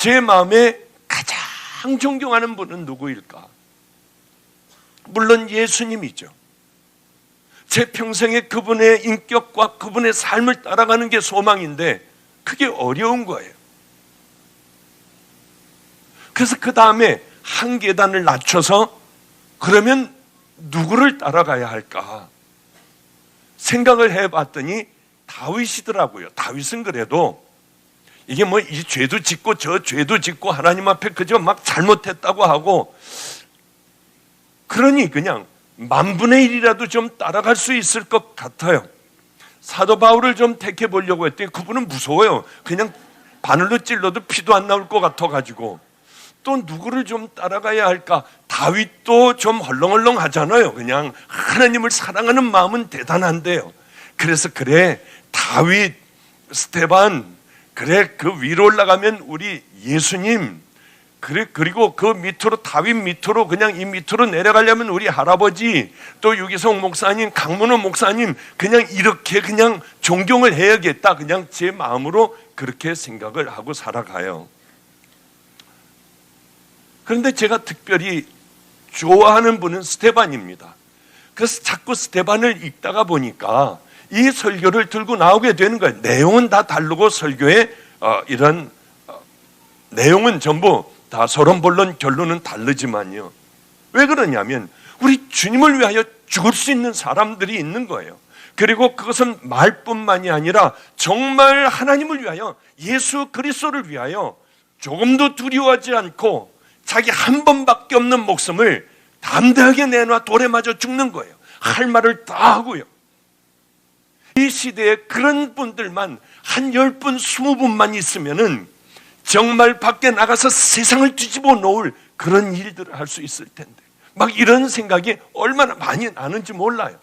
제 마음에 가장 존경하는 분은 누구일까? 물론 예수님이죠. 제 평생에 그분의 인격과 그분의 삶을 따라가는 게 소망인데 그게 어려운 거예요. 그래서 그 다음에 한 계단을 낮춰서 그러면 누구를 따라가야 할까 생각을 해봤더니 다윗이더라고요. 다윗은 그래도 이게 뭐 이 죄도 짓고 저 죄도 짓고 하나님 앞에 그저 막 잘못했다고 하고 그러니 그냥 10,000,000,000이라도 좀 따라갈 수 있을 것 같아요. 사도 바울을 좀 택해 보려고 했더니 그분은 무서워요. 그냥 바늘로 찔러도 피도 안 나올 것 같아가지고 또 누구를 좀 따라가야 할까? 다윗도 좀 헐렁헐렁 하잖아요. 그냥 하나님을 사랑하는 마음은 대단한데요. 그래서 그래 다윗, 스데반, 그래 그 위로 올라가면 우리 예수님, 그래 그리고 그 밑으로 다윗 밑으로 그냥 이 밑으로 내려가려면 우리 할아버지, 또 유기성 목사님, 강문호 목사님, 그냥 이렇게 그냥 존경을 해야겠다. 그냥 제 마음으로 그렇게 생각을 하고 살아가요. 그런데 제가 특별히 좋아하는 분은 스데반입니다. 그래서 자꾸 스데반을 읽다가 보니까 이 설교를 들고 나오게 되는 거예요. 내용은 다 다르고 설교의 이런 내용은 전부 다 서론본론 결론은 다르지만요. 왜 그러냐면 우리 주님을 위하여 죽을 수 있는 사람들이 있는 거예요. 그리고 그것은 말뿐만이 아니라 정말 하나님을 위하여, 예수 그리스도를 위하여 조금도 두려워하지 않고 자기 한 번밖에 없는 목숨을 담대하게 내놔 돌에 맞아 죽는 거예요. 할 말을 다 하고요. 이 시대에 그런 분들만 한 10분, 20분만 있으면은 정말 밖에 나가서 세상을 뒤집어 놓을 그런 일들을 할 수 있을 텐데 막 이런 생각이 얼마나 많이 나는지 몰라요.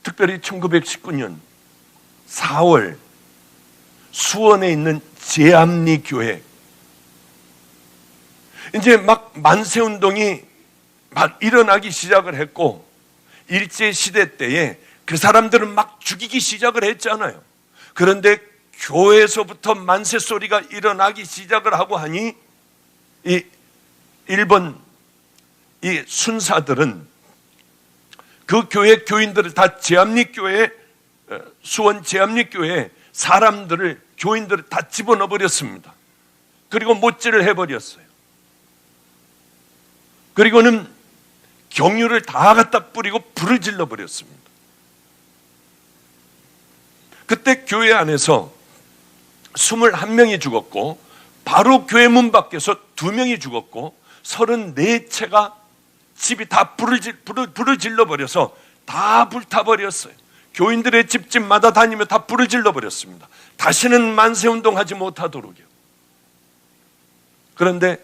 특별히 1919년 4월 수원에 있는 제암리 교회, 이제 막 만세운동이 막 일어나기 시작을 했고 일제시대 때에 그 사람들은 막 죽이기 시작을 했잖아요. 그런데 교회에서부터 만세 소리가 일어나기 시작을 하고 하니 이 일본 이 순사들은 그 교회 교인들을 다 제암리교회, 수원 제암리교회 사람들을, 교인들을 다 집어넣어 버렸습니다. 그리고 못질을 해버렸어요. 그리고는 경유를 다 갖다 뿌리고 불을 질러 버렸습니다. 그때 교회 안에서 21명이 죽었고 바로 교회 문 밖에서 2명이 죽었고 34채가 집이 다 불을 질러버려서 다 불타버렸어요. 교인들의 집집마다 다니며 다 불을 질러버렸습니다. 다시는 만세운동하지 못하도록요. 그런데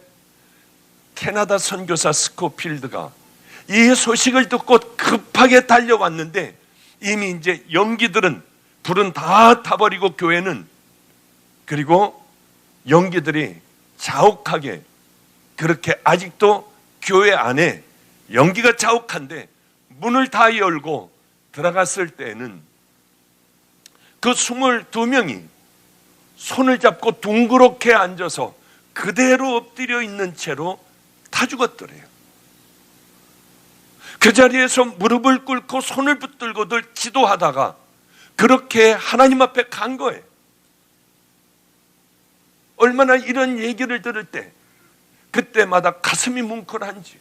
캐나다 선교사 스코필드가 이 소식을 듣고 급하게 달려왔는데 이미 이제 연기들은 불은 다 타버리고 교회는, 그리고 연기들이 자욱하게 그렇게 아직도 교회 안에 연기가 자욱한데 문을 다 열고 들어갔을 때에는 그 22명이 손을 잡고 둥그렇게 앉아서 그대로 엎드려 있는 채로 다 죽었더래요. 그 자리에서 무릎을 꿇고 손을 붙들고들 기도하다가 그렇게 하나님 앞에 간 거예요. 얼마나 이런 얘기를 들을 때 그때마다 가슴이 뭉클한지,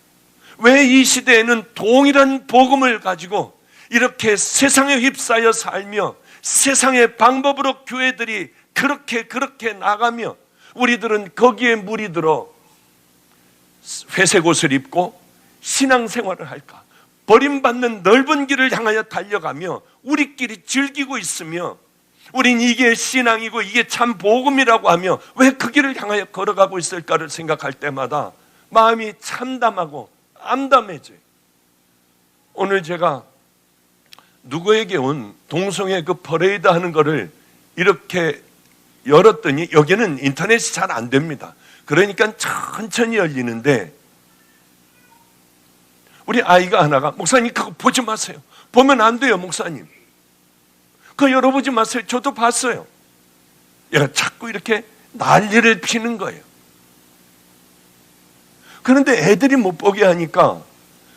왜 이 시대에는 동일한 복음을 가지고 이렇게 세상에 휩싸여 살며 세상의 방법으로 교회들이 그렇게 나가며 우리들은 거기에 물이 들어 회색 옷을 입고 신앙생활을 할까? 버림받는 넓은 길을 향하여 달려가며 우리끼리 즐기고 있으며 우린 이게 신앙이고 이게 참 복음이라고 하며 왜 그 길을 향하여 걸어가고 있을까를 생각할 때마다 마음이 참담하고 암담해져요. 오늘 제가 누구에게 온 동성애 그 퍼레이드 하는 거를 이렇게 열었더니 여기는 인터넷이 잘 안 됩니다. 그러니까 천천히 열리는데 우리 아이가 하나가, 목사님 그거 보지 마세요. 보면 안 돼요 목사님. 그거 열어보지 마세요. 저도 봤어요. 얘가 자꾸 이렇게 난리를 피는 거예요. 그런데 애들이 못 보게 하니까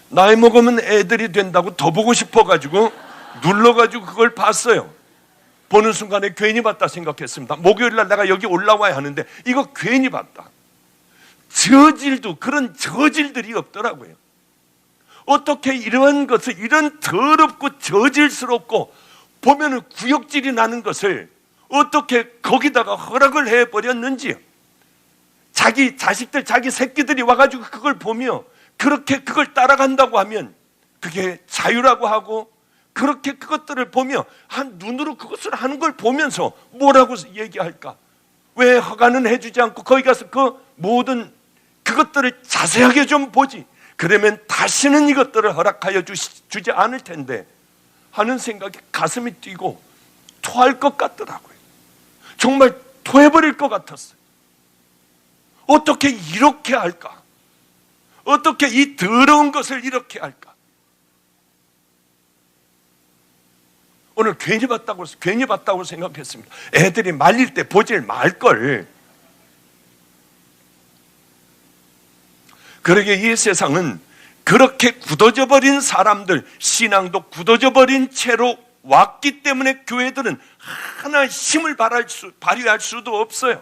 나이 먹으면 애들이 된다고 더 보고 싶어가지고 눌러가지고 그걸 봤어요. 보는 순간에 괜히 봤다 생각했습니다. 목요일날 내가 여기 올라와야 하는데 이거 괜히 봤다. 저질도 그런 저질들이 없더라고요. 어떻게 이런 것을, 이런 더럽고 저질스럽고 보면은 구역질이 나는 것을 어떻게 거기다가 허락을 해버렸는지요. 자기 자식들, 자기 새끼들이 와가지고 그걸 보며 그렇게 그걸 따라간다고 하면 그게 자유라고 하고, 그렇게 그것들을 보며 한 눈으로 그것을 하는 걸 보면서 뭐라고 얘기할까? 왜 허가는 해주지 않고 거기 가서 그 모든 그것들을 자세하게 좀 보지. 그러면 다시는 이것들을 허락하여 주지 않을 텐데 하는 생각이 가슴이 뛰고 토할 것 같더라고요. 정말 토해버릴 것 같았어요. 어떻게 이렇게 할까? 어떻게 이 더러운 것을 이렇게 할까? 오늘 괜히 봤다고 생각했습니다. 애들이 말릴 때 보질 말걸. 그러게 이 세상은 그렇게 굳어져 버린 사람들, 신앙도 굳어져 버린 채로 왔기 때문에 교회들은 하나 힘을 발휘할 수도 없어요.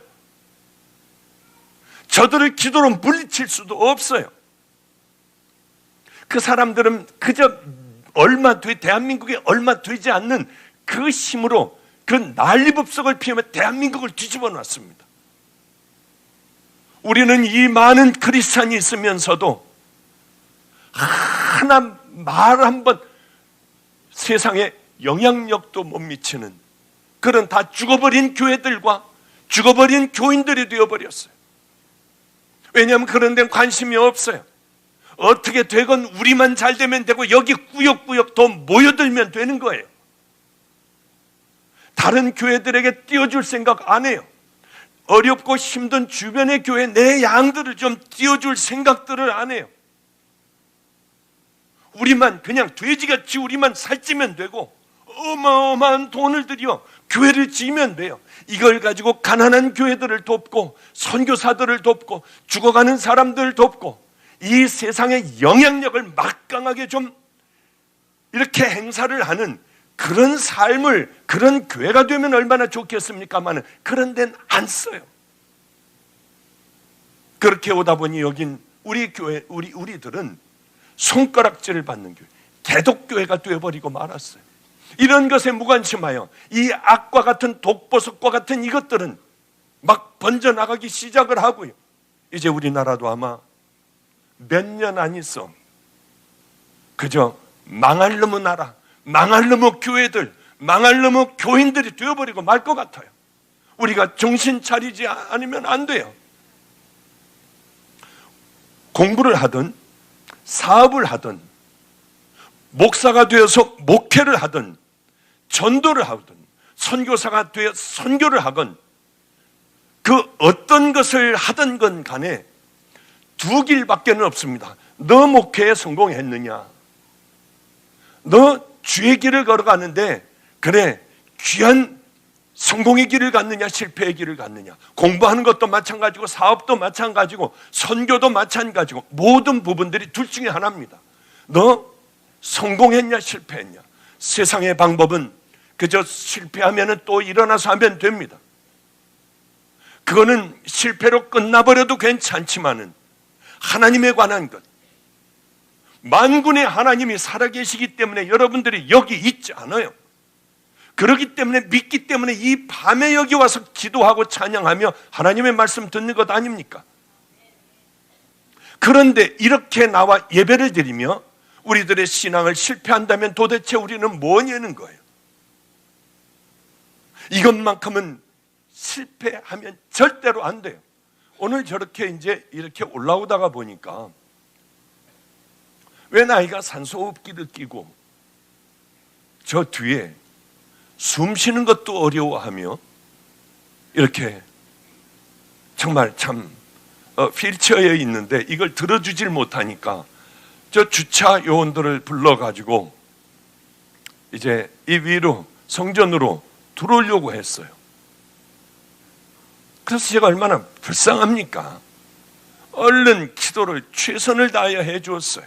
저들을 기도로 물리칠 수도 없어요. 그 사람들은 그저 대한민국에 얼마 되지 않는 그 힘으로 그 난리법석을 피우며 대한민국을 뒤집어 놨습니다. 우리는 이 많은 크리스찬이 있으면서도 하나 말 한번 세상에 영향력도 못 미치는 그런 다 죽어버린 교회들과 죽어버린 교인들이 되어버렸어요. 왜냐하면 그런 데는 관심이 없어요. 어떻게 되건 우리만 잘 되면 되고 여기 꾸역꾸역 더 모여들면 되는 거예요. 다른 교회들에게 띄워줄 생각 안 해요. 어렵고 힘든 주변의 교회 내 양들을 좀 띄워줄 생각들을 안 해요. 우리만 그냥 돼지같이 우리만 살찌면 되고 어마어마한 돈을 들여 교회를 지으면 돼요. 이걸 가지고 가난한 교회들을 돕고 선교사들을 돕고 죽어가는 사람들을 돕고 이 세상의 영향력을 막강하게 좀 이렇게 행사를 하는 그런 삶을, 그런 교회가 되면 얼마나 좋겠습니까마는 그런 데는 안 써요. 그렇게 오다 보니 여긴 우리 교회, 우리들은 손가락질을 받는 교회, 대독교회가 되어버리고 말았어요. 이런 것에 무관심하여 이 악과 같은 독보석과 같은 이것들은 막 번져나가기 시작을 하고요. 이제 우리나라도 아마 몇 년 안 있어 그저 망할 놈의 나라, 망할 놈의 교회들, 망할 놈의 교인들이 되어버리고 말 것 같아요. 우리가 정신 차리지 않으면 안 돼요. 공부를 하든 사업을 하든 목사가 되어서 목회를 하든 전도를 하든 선교사가 되어 선교를 하건 그 어떤 것을 하든 건 간에 두 길밖에는 없습니다. 너 목회에 성공했느냐? 너 주의 길을 걸어가는데 그래 귀한 성공의 길을 갔느냐 실패의 길을 갔느냐? 공부하는 것도 마찬가지고 사업도 마찬가지고 선교도 마찬가지고 모든 부분들이 둘 중에 하나입니다. 너 성공했냐 실패했냐? 세상의 방법은 그저 실패하면 또 일어나서 하면 됩니다. 그거는 실패로 끝나버려도 괜찮지만은 하나님에 관한 것, 만군의 하나님이 살아계시기 때문에 여러분들이 여기 있지 않아요. 그렇기 때문에 믿기 때문에 이 밤에 여기 와서 기도하고 찬양하며 하나님의 말씀 듣는 것 아닙니까? 그런데 이렇게 나와 예배를 드리며 우리들의 신앙을 실패한다면 도대체 우리는 뭐냐는 거예요. 이것만큼은 실패하면 절대로 안 돼요. 오늘 저렇게 이제 이렇게 올라오다가 보니까 왜 나이가 산소호흡기를 끼고 저 뒤에 숨 쉬는 것도 어려워하며 이렇게 정말 참 휠체어에 있는데 이걸 들어주질 못하니까 저 주차 요원들을 불러가지고 이제 이 위로 성전으로 들어오려고 했어요. 그래서 제가 얼마나 불쌍합니까? 얼른 기도를 최선을 다하여 해 주었어요.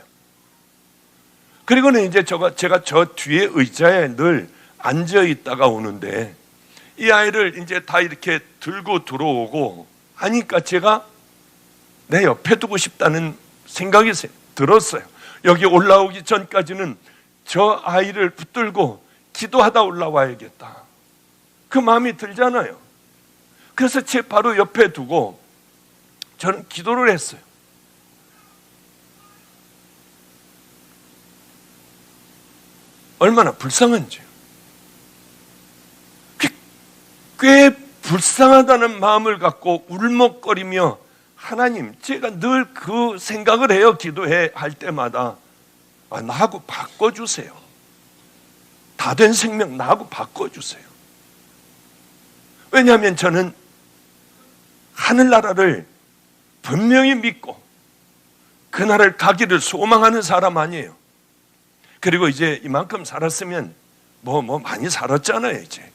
그리고는 이제 제가 저 뒤에 의자에 늘 앉아 있다가 오는데 이 아이를 이제 다 이렇게 들고 들어오고 하니까 제가 내 옆에 두고 싶다는 생각이 들었어요. 여기 올라오기 전까지는 저 아이를 붙들고 기도하다 올라와야겠다. 그 마음이 들잖아요. 그래서 제 바로 옆에 두고 저는 기도를 했어요. 얼마나 불쌍한지요. 꽤 불쌍하다는 마음을 갖고 울먹거리며 하나님, 제가 늘 그 생각을 해요. 기도해 할 때마다 나하고 바꿔주세요. 다 된 생명 나하고 바꿔주세요. 왜냐하면 저는 하늘나라를 분명히 믿고 그 나라를 가기를 소망하는 사람 아니에요. 그리고 이제 이만큼 살았으면 뭐 많이 살았잖아요. 이제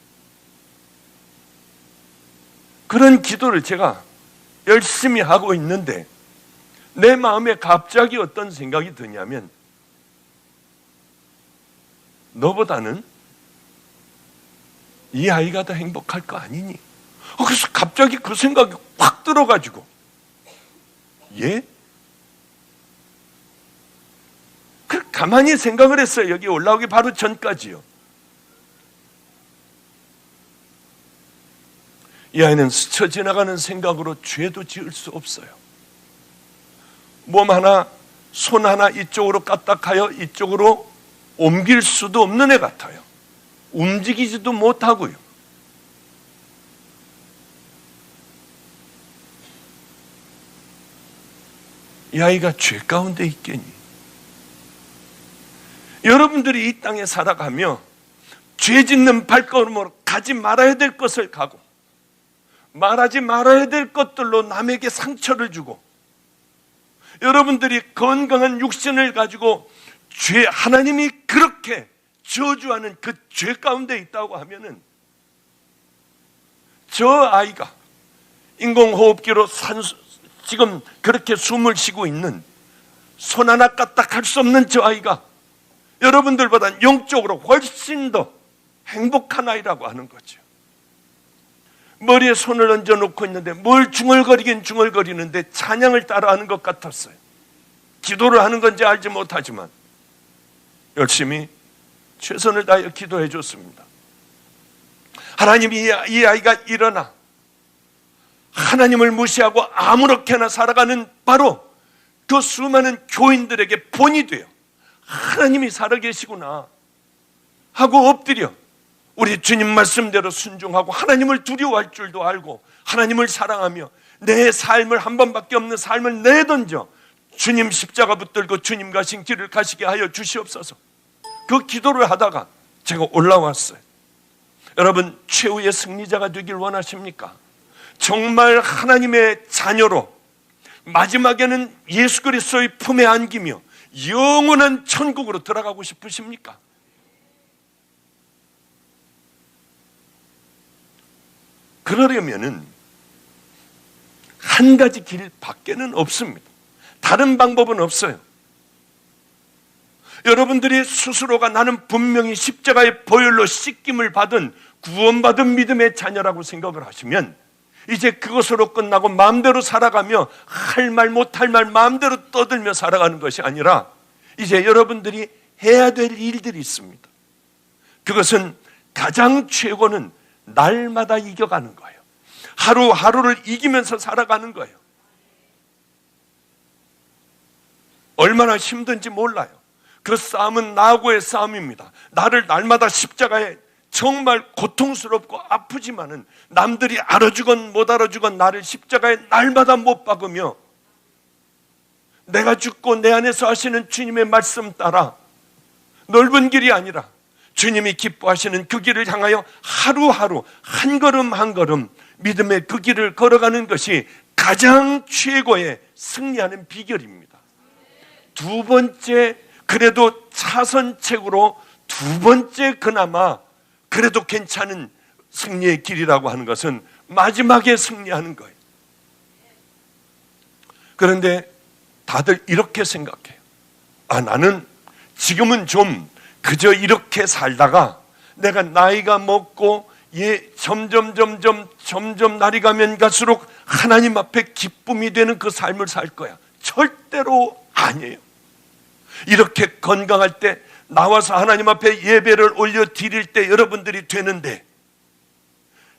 그런 기도를 제가 열심히 하고 있는데 내 마음에 갑자기 어떤 생각이 드냐면 너보다는 이 아이가 더 행복할 거 아니니? 그래서 갑자기 그 생각이 확 들어가지고 예? 가만히 생각을 했어요. 여기 올라오기 바로 전까지요. 이 아이는 스쳐 지나가는 생각으로 죄도 지을 수 없어요. 몸 하나, 손 하나 이쪽으로 까딱하여 이쪽으로 옮길 수도 없는 애 같아요. 움직이지도 못하고요. 이 아이가 죄 가운데 있겠니? 여러분들이 이 땅에 살아가며 죄 짓는 발걸음으로 가지 말아야 될 것을 가고 말하지 말아야 될 것들로 남에게 상처를 주고 여러분들이 건강한 육신을 가지고 하나님이 그렇게 저주하는 그 죄 가운데 있다고 하면은 저 아이가 인공호흡기로 지금 그렇게 숨을 쉬고 있는 손 하나 까딱할 수 없는 저 아이가 여러분들보다 영적으로 훨씬 더 행복한 아이라고 하는 거죠. 머리에 손을 얹어놓고 있는데 뭘 중얼거리긴 중얼거리는데 찬양을 따라하는 것 같았어요. 기도를 하는 건지 알지 못하지만 열심히 최선을 다하여 기도해 줬습니다. 하나님이 이 아이가 일어나 하나님을 무시하고 아무렇게나 살아가는 바로 그 수많은 교인들에게 본이 돼요. 하나님이 살아계시구나 하고 엎드려 우리 주님 말씀대로 순종하고 하나님을 두려워할 줄도 알고 하나님을 사랑하며 내 삶을 한 번밖에 없는 삶을 내던져 주님 십자가 붙들고 주님 가신 길을 가시게 하여 주시옵소서. 그 기도를 하다가 제가 올라왔어요. 여러분, 최후의 승리자가 되길 원하십니까? 정말 하나님의 자녀로 마지막에는 예수 그리스도의 품에 안기며 영원한 천국으로 들어가고 싶으십니까? 그러려면은 한 가지 길 밖에는 없습니다. 다른 방법은 없어요. 여러분들이 스스로가 나는 분명히 십자가의 보혈로 씻김을 받은 구원받은 믿음의 자녀라고 생각을 하시면 이제 그것으로 끝나고 마음대로 살아가며 할 말 못할 말 마음대로 떠들며 살아가는 것이 아니라 이제 여러분들이 해야 될 일들이 있습니다. 그것은 가장 최고는 날마다 이겨가는 거예요. 하루하루를 이기면서 살아가는 거예요. 얼마나 힘든지 몰라요. 그 싸움은 나하고의 싸움입니다. 나를 날마다 십자가에 정말 고통스럽고 아프지만은 남들이 알아주건 못 알아주건 나를 십자가에 날마다 못 박으며 내가 죽고 내 안에서 하시는 주님의 말씀 따라 넓은 길이 아니라 주님이 기뻐하시는 그 길을 향하여 하루하루 한 걸음 한 걸음 믿음의 그 길을 걸어가는 것이 가장 최고의 승리하는 비결입니다. 두 번째, 그래도 차선책으로 두 번째 그나마 그래도 괜찮은 승리의 길이라고 하는 것은 마지막에 승리하는 거예요. 그런데 다들 이렇게 생각해요. 나는 지금은 좀 그저 이렇게 살다가 내가 나이가 먹고 점점 날이 가면 갈수록 하나님 앞에 기쁨이 되는 그 삶을 살 거야. 절대로 아니에요. 이렇게 건강할 때 나와서 하나님 앞에 예배를 올려 드릴 때 여러분들이 되는데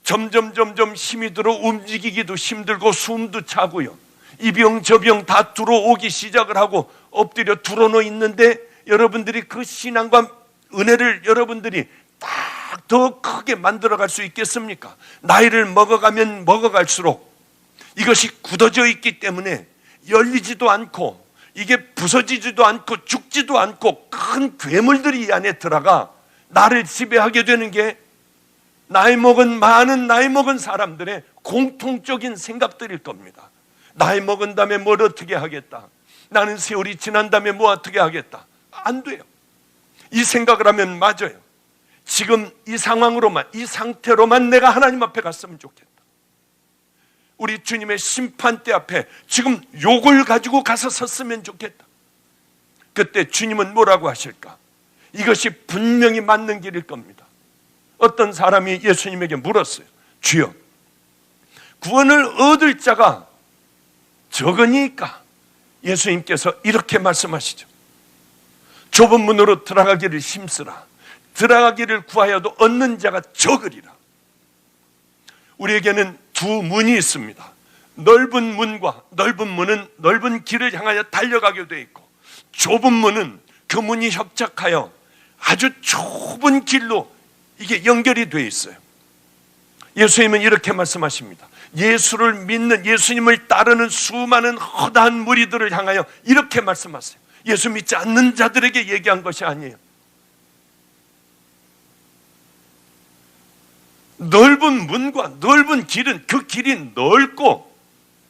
점점 힘이 들어 움직이기도 힘들고 숨도 차고요. 이 병 저 병 다 들어오기 시작을 하고 엎드려 드러누워 있는데 여러분들이 그 신앙과 은혜를 여러분들이 딱 더 크게 만들어갈 수 있겠습니까? 나이를 먹어가면 먹어갈수록 이것이 굳어져 있기 때문에 열리지도 않고 이게 부서지지도 않고 죽지도 않고 큰 괴물들이 이 안에 들어가 나를 지배하게 되는 게 많은 나이 먹은 사람들의 공통적인 생각들일 겁니다. 나이 먹은 다음에 뭘 어떻게 하겠다. 나는 세월이 지난 다음에 뭐 어떻게 하겠다. 안 돼요. 이 생각을 하면 맞아요. 지금 이 상황으로만, 이 상태로만 내가 하나님 앞에 갔으면 좋겠다. 우리 주님의 심판대 앞에 지금 욕을 가지고 가서 섰으면 좋겠다. 그때 주님은 뭐라고 하실까? 이것이 분명히 맞는 길일 겁니다. 어떤 사람이 예수님에게 물었어요. 주여, 구원을 얻을 자가 적으니까? 예수님께서 이렇게 말씀하시죠. 좁은 문으로 들어가기를 힘쓰라. 들어가기를 구하여도 얻는 자가 적으리라. 우리에게는 두 문이 있습니다. 넓은 문과 넓은 문은 넓은 길을 향하여 달려가게 되어 있고, 좁은 문은 그 문이 협착하여 아주 좁은 길로 이게 연결이 되어 있어요. 예수님은 이렇게 말씀하십니다. 예수를 믿는, 예수님을 따르는 수많은 허다한 무리들을 향하여 이렇게 말씀하세요. 예수 믿지 않는 자들에게 얘기한 것이 아니에요. 넓은 문과 넓은 길은 그 길이 넓고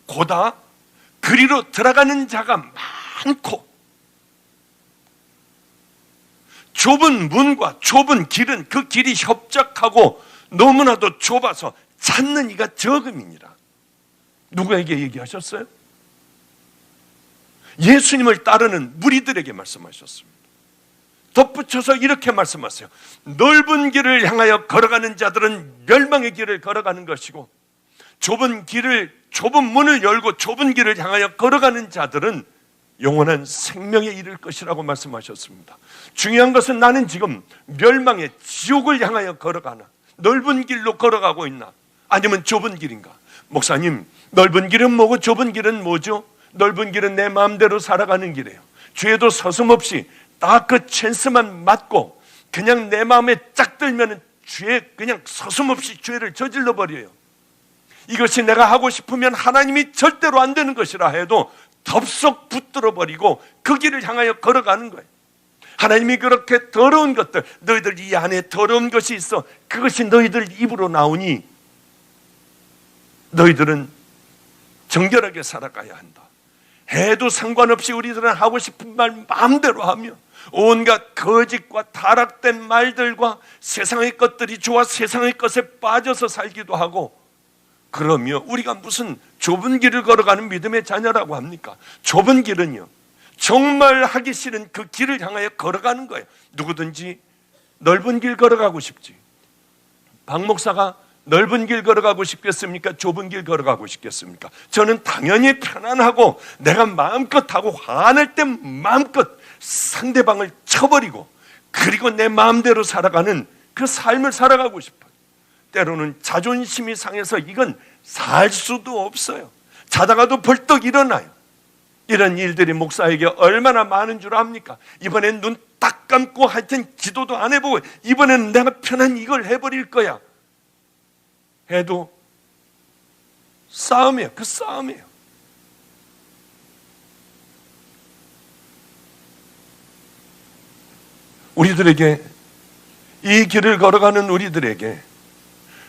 고다 그리로 들어가는 자가 많고, 좁은 문과 좁은 길은 그 길이 협착하고 너무나도 좁아서 찾는 이가 적음이니라. 누구에게 얘기하셨어요? 예수님을 따르는 무리들에게 말씀하셨습니다. 덧붙여서 이렇게 말씀하세요. 넓은 길을 향하여 걸어가는 자들은 멸망의 길을 걸어가는 것이고, 좁은 문을 열고 좁은 길을 향하여 걸어가는 자들은 영원한 생명에 이를 것이라고 말씀하셨습니다. 중요한 것은 나는 지금 멸망의 지옥을 향하여 걸어가나, 넓은 길로 걸어가고 있나, 아니면 좁은 길인가? 목사님, 넓은 길은 뭐고 좁은 길은 뭐죠? 넓은 길은 내 마음대로 살아가는 길이에요. 죄도 서슴없이 딱 그 찬스만 맞고 그냥 내 마음에 짝 들면 그냥 서슴없이 죄를 저질러 버려요. 이것이 내가 하고 싶으면 하나님이 절대로 안 되는 것이라 해도 덥석 붙들어 버리고 그 길을 향하여 걸어가는 거예요. 하나님이 그렇게 더러운 것들, 너희들 이 안에 더러운 것이 있어, 그것이 너희들 입으로 나오니 너희들은 정결하게 살아가야 한다 해도 상관없이 우리들은 하고 싶은 말 마음대로 하며 온갖 거짓과 타락된 말들과 세상의 것들이 좋아 세상의 것에 빠져서 살기도 하고, 그러며 우리가 무슨 좁은 길을 걸어가는 믿음의 자녀라고 합니까? 좁은 길은요, 정말 하기 싫은 그 길을 향하여 걸어가는 거예요. 누구든지 넓은 길 걸어가고 싶지. 박 목사가 넓은 길 걸어가고 싶겠습니까? 좁은 길 걸어가고 싶겠습니까? 저는 당연히 편안하고 내가 마음껏 하고 화낼 때 마음껏 상대방을 쳐버리고 그리고 내 마음대로 살아가는 그 삶을 살아가고 싶어요. 때로는 자존심이 상해서 이건 살 수도 없어요. 자다가도 벌떡 일어나요. 이런 일들이 목사에게 얼마나 많은 줄 압니까? 이번엔 눈 딱 감고 하여튼 기도도 안 해보고 이번에는 내가 편한 이걸 해버릴 거야 해도 싸움이에요. 그 싸움이에요. 우리들에게, 이 길을 걸어가는 우리들에게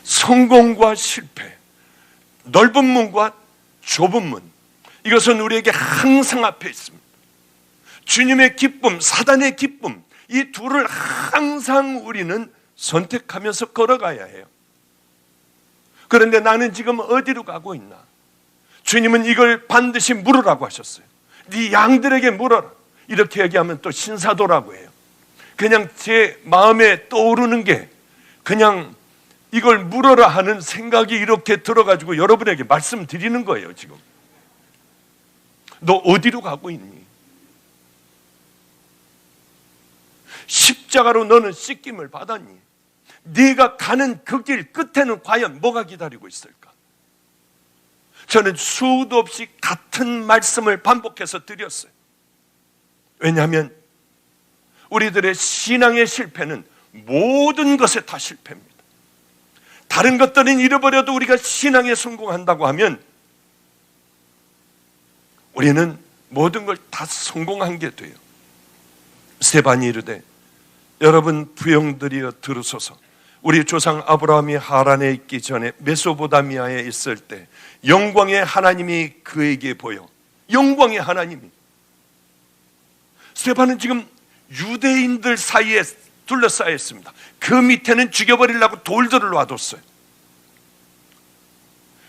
성공과 실패, 넓은 문과 좁은 문, 이것은 우리에게 항상 앞에 있습니다. 주님의 기쁨, 사단의 기쁨, 이 둘을 항상 우리는 선택하면서 걸어가야 해요. 그런데 나는 지금 어디로 가고 있나? 주님은 이걸 반드시 물으라고 하셨어요. 네 양들에게 물어라. 이렇게 얘기하면 또 신사도라고 해요. 그냥 제 마음에 떠오르는 게 그냥 이걸 물어라 하는 생각이 이렇게 들어가지고 여러분에게 말씀드리는 거예요. 지금 너 어디로 가고 있니? 십자가로 너는 씻김을 받았니? 네가 가는 그 길 끝에는 과연 뭐가 기다리고 있을까? 저는 수도 없이 같은 말씀을 반복해서 드렸어요. 왜냐하면 우리들의 신앙의 실패는 모든 것에 다 실패입니다. 다른 것들은 잃어버려도 우리가 신앙에 성공한다고 하면 우리는 모든 걸 다 성공한 게 돼요. 스데반이 이르되 여러분 부형들이여 들으소서. 우리 조상 아브라함이 하란에 있기 전에 메소포타미아에 있을 때 영광의 하나님이 그에게 보여. 영광의 하나님이. 스데반은 지금 유대인들 사이에 둘러싸여 있습니다. 그 밑에는 죽여버리려고 돌들을 놔뒀어요.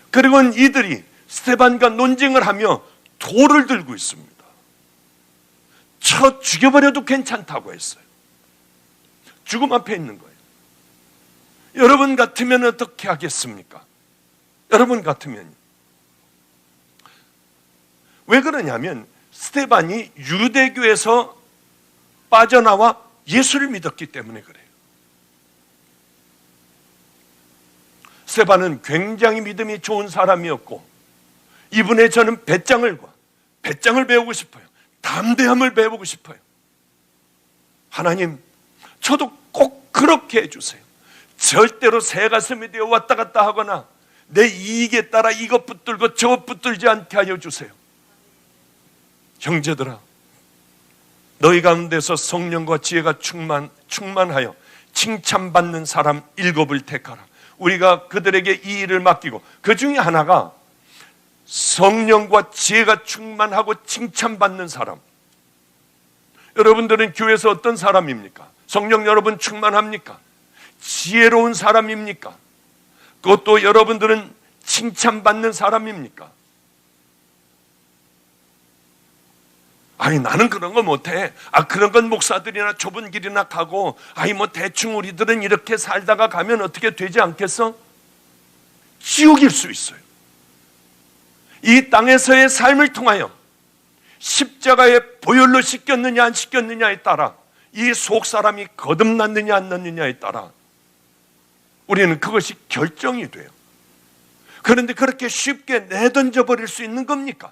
그리고 이들이 스데반과 논쟁을 하며 돌을 들고 있습니다. 쳐 죽여버려도 괜찮다고 했어요. 죽음 앞에 있는 거예요. 여러분 같으면 어떻게 하겠습니까? 여러분 같으면. 왜 그러냐면 스데반이 유대교에서 빠져나와 예수를 믿었기 때문에 그래요. 스데반은 굉장히 믿음이 좋은 사람이었고 이분의 저는 배짱을 배우고 싶어요. 담대함을 배우고 싶어요. 하나님, 저도 꼭 그렇게 해주세요. 절대로 새 가슴이 되어 왔다 갔다 하거나 내 이익에 따라 이것 붙들고 저것 붙들지 않게 하여 주세요. 형제들아, 너희 가운데서 성령과 지혜가 충만하여 칭찬받는 사람 7을 택하라. 우리가 그들에게 이 일을 맡기고 그 중에 하나가 성령과 지혜가 충만하고 칭찬받는 사람. 여러분들은 교회에서 어떤 사람입니까? 성령 여러분 충만합니까? 지혜로운 사람입니까? 그것도 여러분들은 칭찬받는 사람입니까? 아니 나는 그런 거 못해. 그런 건 목사들이나 좁은 길이나 가고 뭐 대충 우리들은 이렇게 살다가 가면 어떻게 되지 않겠어? 지옥일 수 있어요. 이 땅에서의 삶을 통하여 십자가에 보혈로 씻겼느냐 안 씻겼느냐에 따라 이 속사람이 거듭났느냐 안 났느냐에 따라 우리는 그것이 결정이 돼요. 그런데 그렇게 쉽게 내던져 버릴 수 있는 겁니까?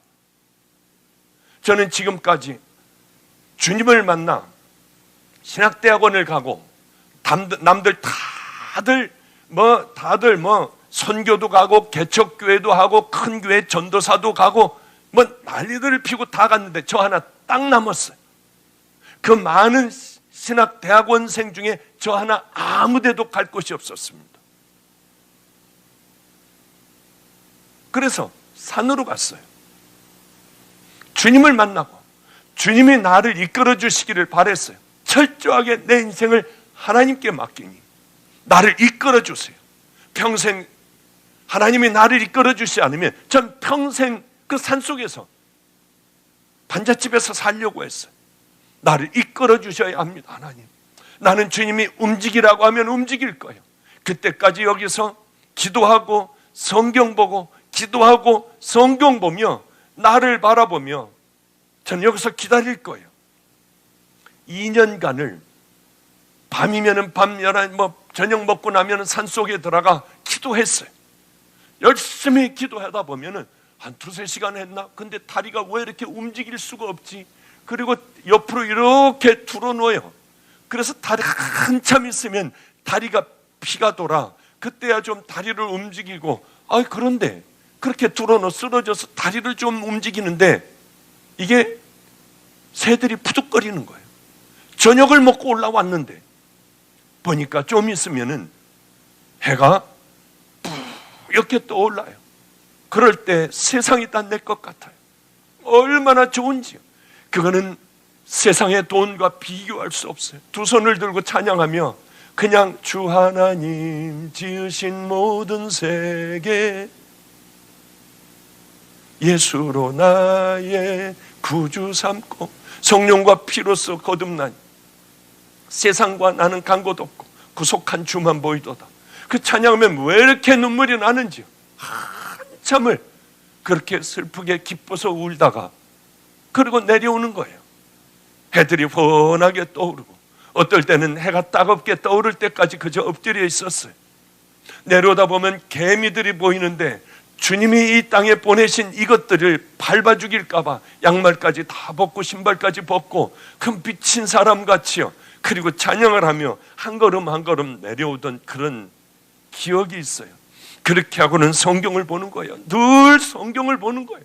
저는 지금까지 주님을 만나 신학대학원을 가고 남들 다들 선교도 가고 개척교회도 하고 큰 교회 전도사도 가고 난리들을 피고 다 갔는데 저 하나 딱 남았어요. 그 많은 신학대학원생 중에 저 하나 아무 데도 갈 곳이 없었습니다. 그래서 산으로 갔어요. 주님을 만나고 주님이 나를 이끌어 주시기를 바랬어요. 철저하게 내 인생을 하나님께 맡기니 나를 이끌어 주세요. 평생 하나님이 나를 이끌어 주시지 않으면 전 평생 그 산속에서 반잣집에서 살려고 했어요. 나를 이끌어 주셔야 합니다. 하나님, 나는 주님이 움직이라고 하면 움직일 거예요. 그때까지 여기서 기도하고 성경 보고 기도하고 성경 보며 나를 바라보며 전 여기서 기다릴 거예요. 2년간을 밤이면은 밤 11, 저녁 먹고 나면은 산속에 들어가 기도했어요. 열심히 기도하다 보면은 한 2-3시간 했나? 근데 다리가 왜 이렇게 움직일 수가 없지? 그리고 옆으로 이렇게 들어놓아요. 그래서 다리 한참 있으면 다리가 피가 돌아. 그때야 좀 다리를 움직이고 그런데 그렇게 들어놓아 쓰러져서 다리를 좀 움직이는데 이게 새들이 푸득거리는 거예요. 저녁을 먹고 올라왔는데 보니까 좀 있으면은 해가 뿌옇게 떠올라요. 그럴 때 세상이 다 내 것 같아요. 얼마나 좋은지요. 그거는 세상의 돈과 비교할 수 없어요. 두 손을 들고 찬양하며 그냥 주 하나님 지으신 모든 세계 예수로 나의 구주 삼고 성령과 피로써 거듭나니 세상과 나는 간 곳 없고 구속한 주만 보이도다. 그 찬양하면 왜 이렇게 눈물이 나는지요. 한참을 그렇게 슬프게 기뻐서 울다가 그리고 내려오는 거예요. 해들이 훤하게 떠오르고 어떨 때는 해가 따갑게 떠오를 때까지 그저 엎드려 있었어요. 내려오다 보면 개미들이 보이는데 주님이 이 땅에 보내신 이것들을 밟아 죽일까 봐 양말까지 다 벗고 신발까지 벗고 큰 비친 사람같이요. 그리고 찬양을 하며 한 걸음 한 걸음 내려오던 그런 기억이 있어요. 그렇게 하고는 성경을 보는 거예요. 늘 성경을 보는 거예요.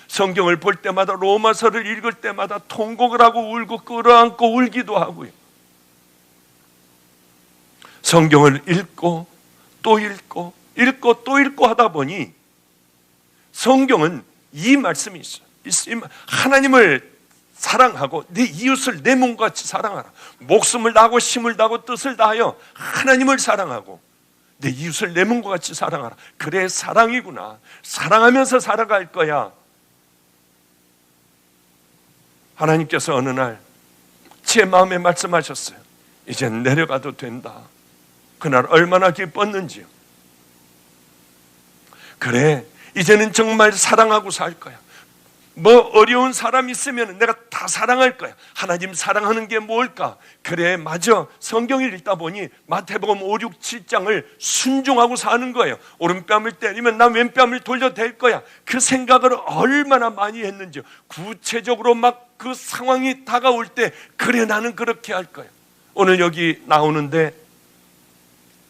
성경을 볼 때마다 로마서를 읽을 때마다 통곡을 하고 울고 끌어안고 울기도 하고요. 성경을 읽고 또 읽고 읽고 또 읽고 하다 보니 성경은 이 말씀이 있어요. 하나님을 사랑하고 내 이웃을 내 몸같이 사랑하라. 목숨을 다하고 힘을 다하고 뜻을 다하여 하나님을 사랑하고 내 이웃을 내 몸과 같이 사랑하라. 그래 사랑이구나. 사랑하면서 살아갈 거야. 하나님께서 어느 날 제 마음에 말씀하셨어요. 이젠 내려가도 된다. 그날 얼마나 기뻤는지요. 그래 이제는 정말 사랑하고 살 거야. 뭐 어려운 사람 있으면 내가 다 사랑할 거야. 하나님 사랑하는 게 뭘까? 그래 맞아. 성경을 읽다 보니 마태복음 5, 6, 7장을 순종하고 사는 거예요. 오른뺨을 때리면 나 왼뺨을 돌려댈 거야. 그 생각을 얼마나 많이 했는지 구체적으로 막 그 상황이 다가올 때 그래 나는 그렇게 할 거야. 오늘 여기 나오는데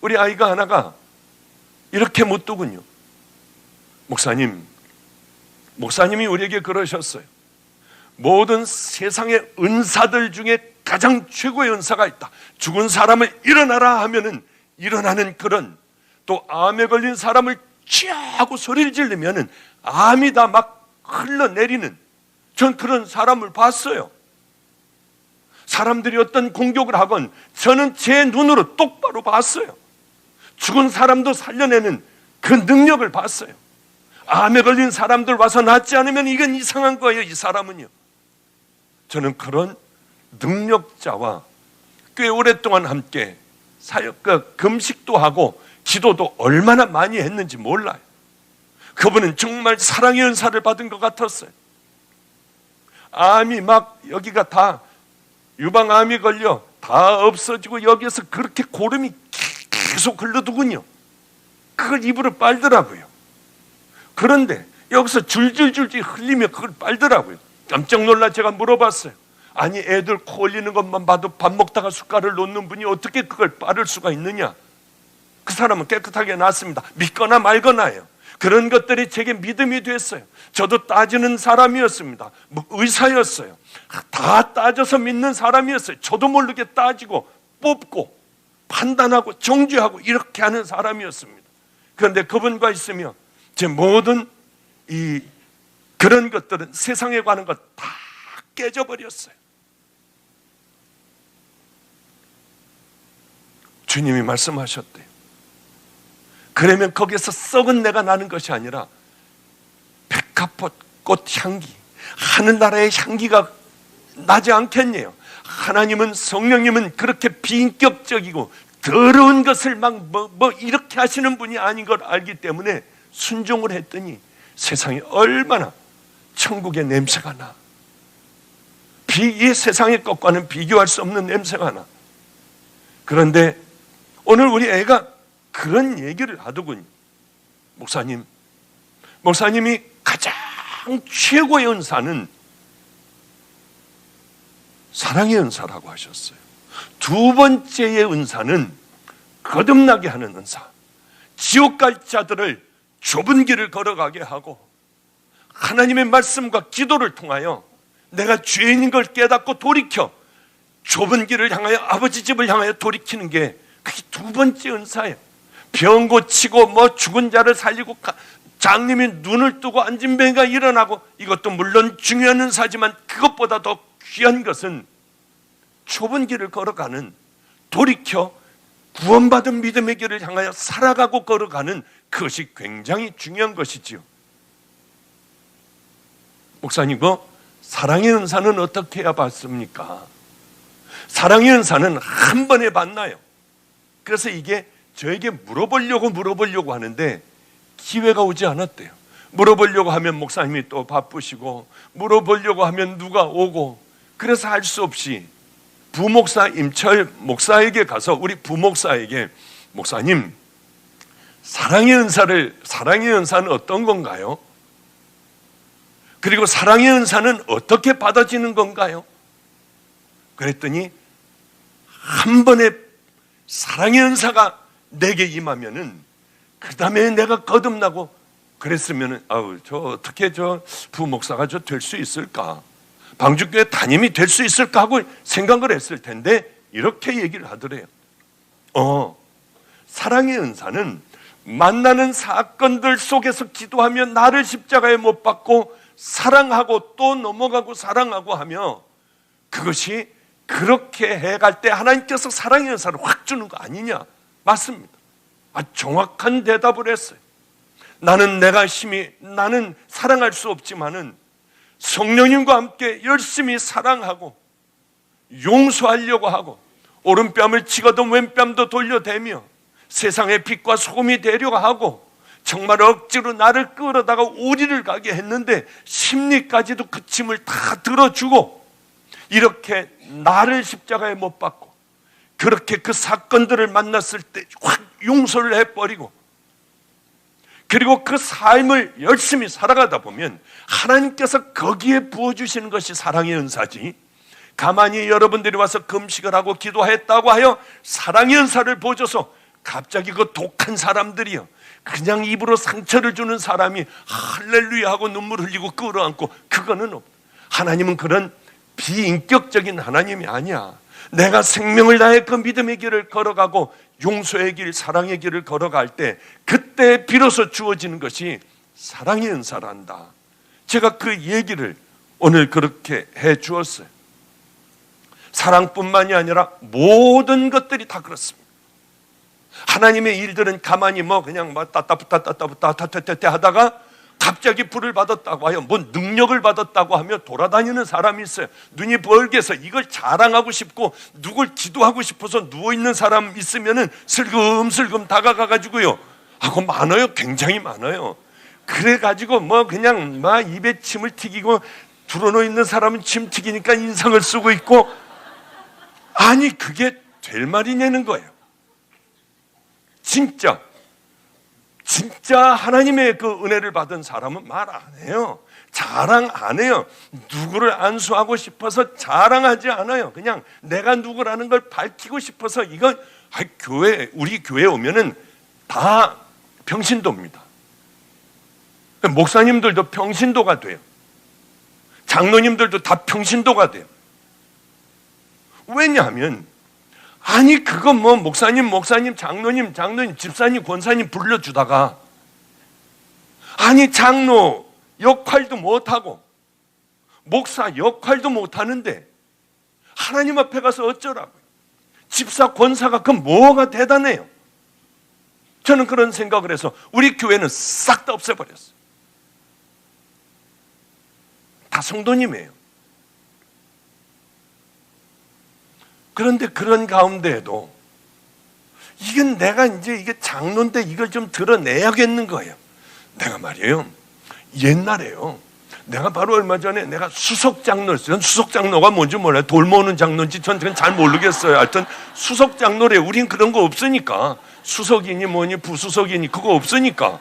우리 아이가 하나가 이렇게 묻더군요. 목사님이 우리에게 그러셨어요. 모든 세상의 은사들 중에 가장 최고의 은사가 있다. 죽은 사람을 일어나라 하면은 일어나는 그런, 또 암에 걸린 사람을 취하고 소리를 지르면은 암이 다 막 흘러내리는, 전 그런 사람을 봤어요. 사람들이 어떤 공격을 하건 저는 제 눈으로 똑바로 봤어요. 죽은 사람도 살려내는 그 능력을 봤어요. 암에 걸린 사람들 와서 낫지 않으면 이건 이상한 거예요. 이 사람은요. 저는 그런 능력자와 꽤 오랫동안 함께 금식도 하고 기도도 얼마나 많이 했는지 몰라요. 그분은 정말 사랑의 은사를 받은 것 같았어요. 암이 막 여기가 다 유방암이 걸려 다 없어지고 여기에서 그렇게 고름이 계속 흘러두군요. 그걸 입으로 빨더라고요. 그런데 여기서 줄줄줄줄 흘리며 그걸 빨더라고요. 깜짝 놀라 제가 물어봤어요. 아니 애들 코 흘리는 것만 봐도 밥 먹다가 숟갈을 놓는 분이 어떻게 그걸 빠를 수가 있느냐. 그 사람은 깨끗하게 낫습니다. 믿거나 말거나요. 그런 것들이 제게 믿음이 됐어요. 저도 따지는 사람이었습니다. 의사였어요. 다 따져서 믿는 사람이었어요. 저도 모르게 따지고 뽑고 판단하고 정죄하고 이렇게 하는 사람이었습니다. 그런데 그분과 있으며 제 모든 그런 것들은 세상에 관한 것 다 깨져버렸어요. 주님이 말씀하셨대요. 그러면 거기서 썩은 내가 나는 것이 아니라 백합꽃 향기, 하늘나라의 향기가 나지 않겠네요. 하나님은, 성령님은 그렇게 비인격적이고 더러운 것을 막 이렇게 하시는 분이 아닌 걸 알기 때문에 순종을 했더니 세상에 얼마나 천국의 냄새가 나. 이 세상의 것과는 비교할 수 없는 냄새가 나. 그런데 오늘 우리 애가 그런 얘기를 하더군요. 목사님이 가장 최고의 은사는 사랑의 은사라고 하셨어요. 두 번째의 은사는 거듭나게 하는 은사. 지옥 갈 자들을 좁은 길을 걸어가게 하고 하나님의 말씀과 기도를 통하여 내가 죄인인 걸 깨닫고 돌이켜 좁은 길을 향하여 아버지 집을 향하여 돌이키는 게 그게 두 번째 은사예요. 병 고치고 죽은 자를 살리고 장님이 눈을 뜨고 앉은 병이가 일어나고 이것도 물론 중요한 은사지만 그것보다 더 귀한 것은 좁은 길을 걸어가는, 돌이켜 구원받은 믿음의 길을 향하여 살아가고 걸어가는 그것이 굉장히 중요한 것이지요. 목사님, 사랑의 은사는 어떻게 해야 받습니까? 사랑의 은사는 한 번에 받나요? 그래서 이게 저에게 물어보려고 하는데 기회가 오지 않았대요. 물어보려고 하면 목사님이 또 바쁘시고, 물어보려고 하면 누가 오고, 그래서 할 수 없이 부목사 임철 목사에게 가서 우리 부목사에게, 목사님, 사랑의 은사는 어떤 건가요? 그리고 사랑의 은사는 어떻게 받아지는 건가요? 그랬더니 한 번에 사랑의 은사가 내게 임하면은 그 다음에 내가 거듭나고 그랬으면은 저 어떻게 부목사가 될 수 있을까? 방주교회 담임이 될 수 있을까 하고 생각을 했을 텐데 이렇게 얘기를 하더래요. 사랑의 은사는 만나는 사건들 속에서 기도하며 나를 십자가에 못 박고 사랑하고 또 넘어가고 사랑하고 하며, 그것이 그렇게 해갈 때 하나님께서 사랑의 은사를 확 주는 거 아니냐? 맞습니다. 정확한 대답을 했어요. 나는 사랑할 수 없지만은 성령님과 함께 열심히 사랑하고 용서하려고 하고 오른뺨을 치거든 왼뺨도 돌려대며 세상의 빛과 소금이 되려고 하고 정말 억지로 나를 끌어다가 우리를 가게 했는데 심리까지도 그 짐을 다 들어주고 이렇게 나를 십자가에 못 박고 그렇게 그 사건들을 만났을 때 확 용서를 해버리고 그리고 그 삶을 열심히 살아가다 보면 하나님께서 거기에 부어주시는 것이 사랑의 은사지, 가만히 여러분들이 와서 금식을 하고 기도했다고 하여 사랑의 은사를 보여줘서 갑자기 그 독한 사람들이요, 그냥 입으로 상처를 주는 사람이 할렐루야 하고 눈물 흘리고 끌어안고, 그거는 없다. 하나님은 그런 비인격적인 하나님이 아니야. 내가 생명을 다해 그 믿음의 길을 걸어가고 용서의 길, 사랑의 길을 걸어갈 때 그때 비로소 주어지는 것이 사랑의 은사란다. 제가 그 얘기를 오늘 그렇게 해 주었어요. 사랑뿐만이 아니라 모든 것들이 다 그렇습니다. 하나님의 일들은 가만히 그냥 따따붙다 하다가 갑자기 불을 받았다고 하여 능력을 받았다고 하며 돌아다니는 사람이 있어요. 눈이 벌게서 이걸 자랑하고 싶고 누굴 기도하고 싶어서 누워있는 사람 있으면은 슬금슬금 다가가가지고요 하고 많아요. 굉장히 많아요. 그래가지고 그냥 입에 침을 튀기고 들어놓있는 사람은 침 튀기니까 인상을 쓰고 있고, 아니 그게 될 말이냐는 거예요. 진짜 하나님의 그 은혜를 받은 사람은 말 안 해요. 자랑 안 해요. 누구를 안수하고 싶어서 자랑하지 않아요. 그냥 내가 누구라는 걸 밝히고 싶어서 이건 우리 교회에 오면은 다 평신도입니다. 목사님들도 평신도가 돼요. 장로님들도 다 평신도가 돼요. 왜냐하면 그거 목사님, 장로님, 집사님, 권사님 불러주다가 장로 역할도 못하고 목사 역할도 못하는데 하나님 앞에 가서 어쩌라고요? 집사, 권사가 그 뭐가 대단해요? 저는 그런 생각을 해서 우리 교회는 싹 다 없애버렸어요. 다 성도님이에요. 그런데 그런 가운데에도 내가 이게 장로인데 이걸 좀 드러내야겠는 거예요. 내가 말이에요, 옛날에요, 내가 바로 얼마 전에 내가 수석장로였어요. 수석장로가 뭔지 몰라요. 돌 모으는 장로인지 전 잘 모르겠어요. 하여튼 수석장로래. 우린 그런 거 없으니까. 수석이니 뭐니 부수석이니 그거 없으니까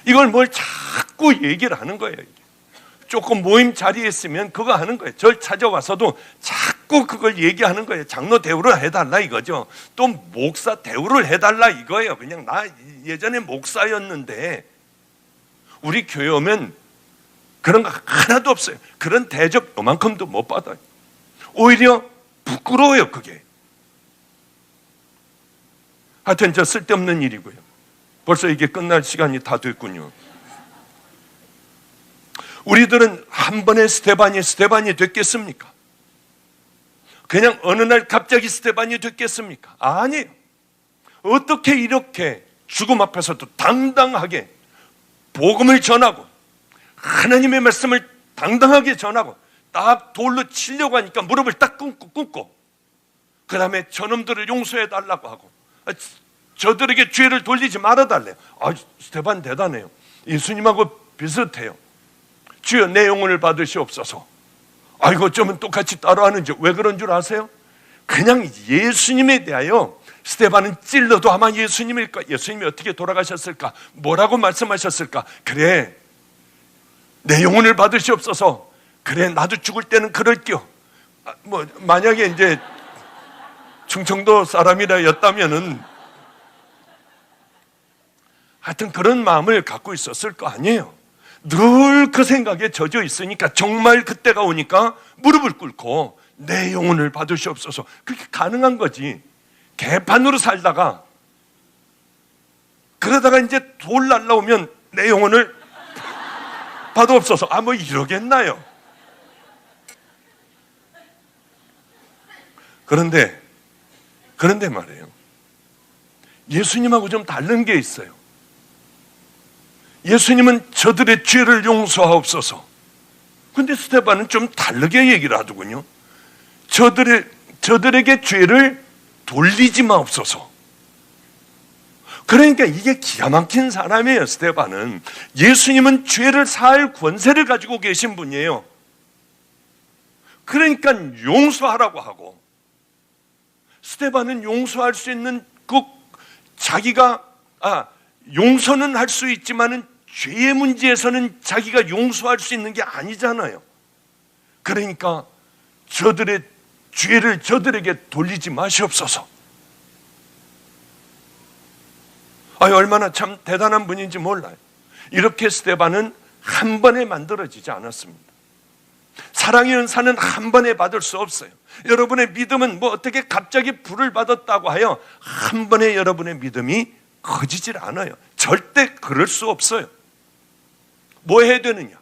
이걸 자꾸 얘기를 하는 거예요. 조금 모임 자리에 있으면 그거 하는 거예요. 절 찾아와서도 자꾸 그걸 얘기하는 거예요. 장로 대우를 해달라 이거죠. 또 목사 대우를 해달라 이거예요. 그냥 나 예전에 목사였는데 우리 교회 오면 그런 거 하나도 없어요. 그런 대접 요만큼도 못 받아요. 오히려 부끄러워요, 그게. 하여튼 쓸데없는 일이고요. 벌써 이게 끝날 시간이 다 됐군요. 우리들은 한 번에 스테반이 됐겠습니까? 그냥 어느 날 갑자기 스데반이 됐겠습니까? 아니에요. 어떻게 이렇게 죽음 앞에서도 당당하게 복음을 전하고 하나님의 말씀을 당당하게 전하고 딱 돌로 치려고 하니까 무릎을 딱 꿇고 그 다음에 저놈들을 용서해 달라고 하고 저들에게 죄를 돌리지 말아달래요. 스데반 대단해요. 예수님하고 비슷해요. 주여 내 영혼을 받으시옵소서. 이거 어쩌면 똑같이 따라하는지. 왜 그런 줄 아세요? 그냥 예수님에 대하여 스데반은 찔러도 아마 예수님일까? 예수님이 어떻게 돌아가셨을까? 뭐라고 말씀하셨을까? 그래 내 영혼을 받으시옵소서. 그래 나도 죽을 때는 그럴게요. 만약에 이제 충청도 사람이라였다면은 하여튼 그런 마음을 갖고 있었을 거 아니에요. 늘 그 생각에 젖어 있으니까 정말 그때가 오니까 무릎을 꿇고 내 영혼을 받으시옵소서. 그렇게 가능한 거지. 개판으로 살다가 그러다가 이제 돌 날라오면 내 영혼을 받으옵소서. 이러겠나요? 그런데 말이에요. 예수님하고 좀 다른 게 있어요. 예수님은 저들의 죄를 용서하옵소서. 근데 스데반은 좀 다르게 얘기를 하더군요. 저들에게 죄를 돌리지 마옵소서. 그러니까 이게 기가 막힌 사람이에요. 스데반은. 예수님은 죄를 사할 권세를 가지고 계신 분이에요. 그러니까 용서하라고 하고, 스데반은 용서할 수 있는 자기가 용서는 할 수 있지만은 죄의 문제에서는 자기가 용서할 수 있는 게 아니잖아요. 그러니까 저들의 죄를 저들에게 돌리지 마시옵소서. 얼마나 참 대단한 분인지 몰라요. 이렇게 스데반은 한 번에 만들어지지 않았습니다. 사랑의 은사는 한 번에 받을 수 없어요. 여러분의 믿음은 어떻게 갑자기 불을 받았다고 하여 한 번에 여러분의 믿음이 커지질 않아요. 절대 그럴 수 없어요. 뭐 해야 되느냐?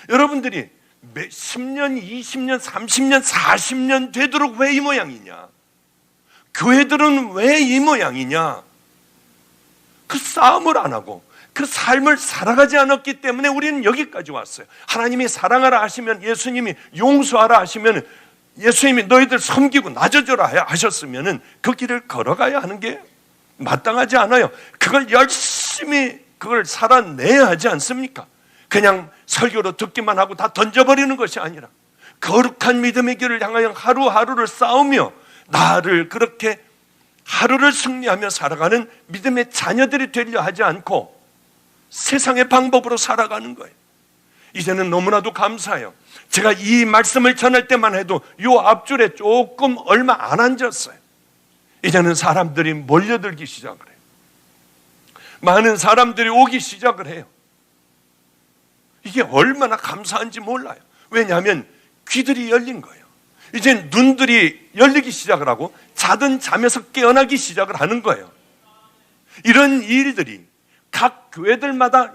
여러분들이 10년, 20년, 30년, 40년 되도록 왜 이 모양이냐? 교회들은 왜 이 모양이냐? 그 싸움을 안 하고 그 삶을 살아가지 않았기 때문에 우리는 여기까지 왔어요. 하나님이 사랑하라 하시면, 예수님이 용서하라 하시면, 예수님이 너희들 섬기고 낮아져라 하셨으면 그 길을 걸어가야 하는 게 마땅하지 않아요. 그걸 열심히 살아내야 하지 않습니까? 그냥 설교로 듣기만 하고 다 던져버리는 것이 아니라 거룩한 믿음의 길을 향하여 하루하루를 싸우며 나를 그렇게 하루를 승리하며 살아가는 믿음의 자녀들이 되려 하지 않고 세상의 방법으로 살아가는 거예요. 이제는 너무나도 감사해요. 제가 이 말씀을 전할 때만 해도 요 앞줄에 조금 얼마 안 앉았어요. 이제는 사람들이 몰려들기 시작을 해요. 많은 사람들이 오기 시작을 해요. 이게 얼마나 감사한지 몰라요. 왜냐하면 귀들이 열린 거예요. 이제 눈들이 열리기 시작을 하고 자던 잠에서 깨어나기 시작을 하는 거예요. 이런 일들이 각 교회들마다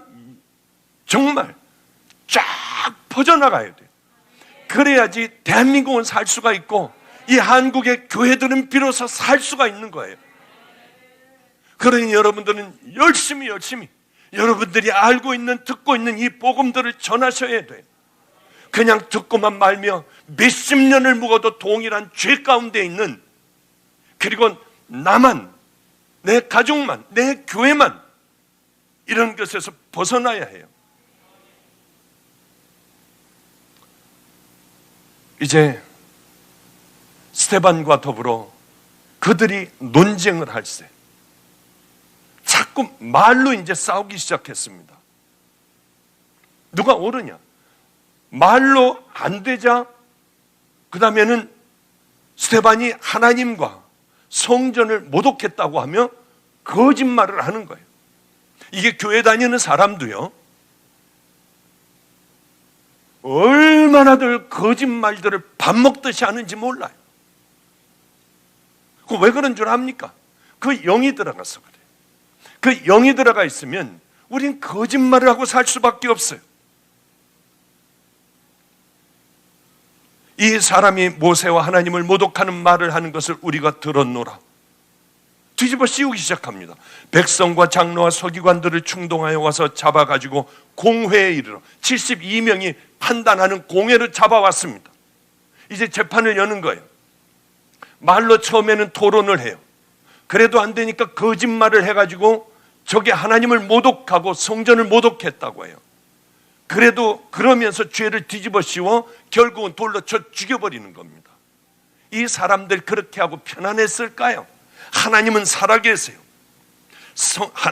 정말 쫙 퍼져나가야 돼요. 그래야지 대한민국은 살 수가 있고 이 한국의 교회들은 비로소 살 수가 있는 거예요. 그러니 여러분들은 열심히 여러분들이 알고 있는, 듣고 있는 이 복음들을 전하셔야 돼요. 그냥 듣고만 말며 몇십 년을 묵어도 동일한 죄 가운데 있는, 그리고 나만, 내 가족만, 내 교회만 이런 것에서 벗어나야 해요. 이제 스데반과 더불어 그들이 논쟁을 할세 자꾸 말로 이제 싸우기 시작했습니다. 누가 옳으냐? 말로 안 되자 그 다음에는 스데반이 하나님과 성전을 모독했다고 하며 거짓말을 하는 거예요. 이게 교회 다니는 사람도요, 얼마나들 거짓말들을 밥 먹듯이 하는지 몰라요. 그 왜 그런 줄 압니까? 그 영이 들어가서 그래요. 그 영이 들어가 있으면 우린 거짓말을 하고 살 수밖에 없어요. 이 사람이 모세와 하나님을 모독하는 말을 하는 것을 우리가 들었노라. 뒤집어 씌우기 시작합니다. 백성과 장로와 서기관들을 충동하여 와서 잡아가지고 공회에 이르러 72명이 판단하는 공회를 잡아왔습니다. 이제 재판을 여는 거예요. 말로 처음에는 토론을 해요. 그래도 안 되니까 거짓말을 해가지고 저게 하나님을 모독하고 성전을 모독했다고 해요. 그래도 그러면서 죄를 뒤집어 씌워 결국은 돌로 쳐 죽여버리는 겁니다. 이 사람들 그렇게 하고 편안했을까요? 하나님은 살아계세요.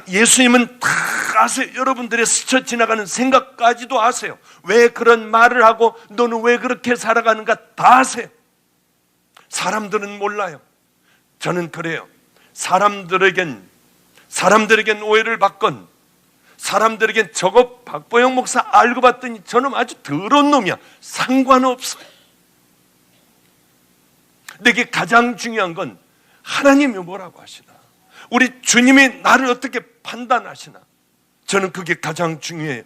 예수님은 다 아세요. 여러분들의 스쳐 지나가는 생각까지도 아세요. 왜 그런 말을 하고 너는 왜 그렇게 살아가는가 다 아세요. 사람들은 몰라요. 저는 그래요. 사람들에겐 오해를 받건 사람들에겐 저거 박보영 목사 알고 봤더니 저놈 아주 더러운 놈이야. 상관없어요. 내게 가장 중요한 건 하나님이 뭐라고 하시나, 우리 주님이 나를 어떻게 판단하시나, 저는 그게 가장 중요해요.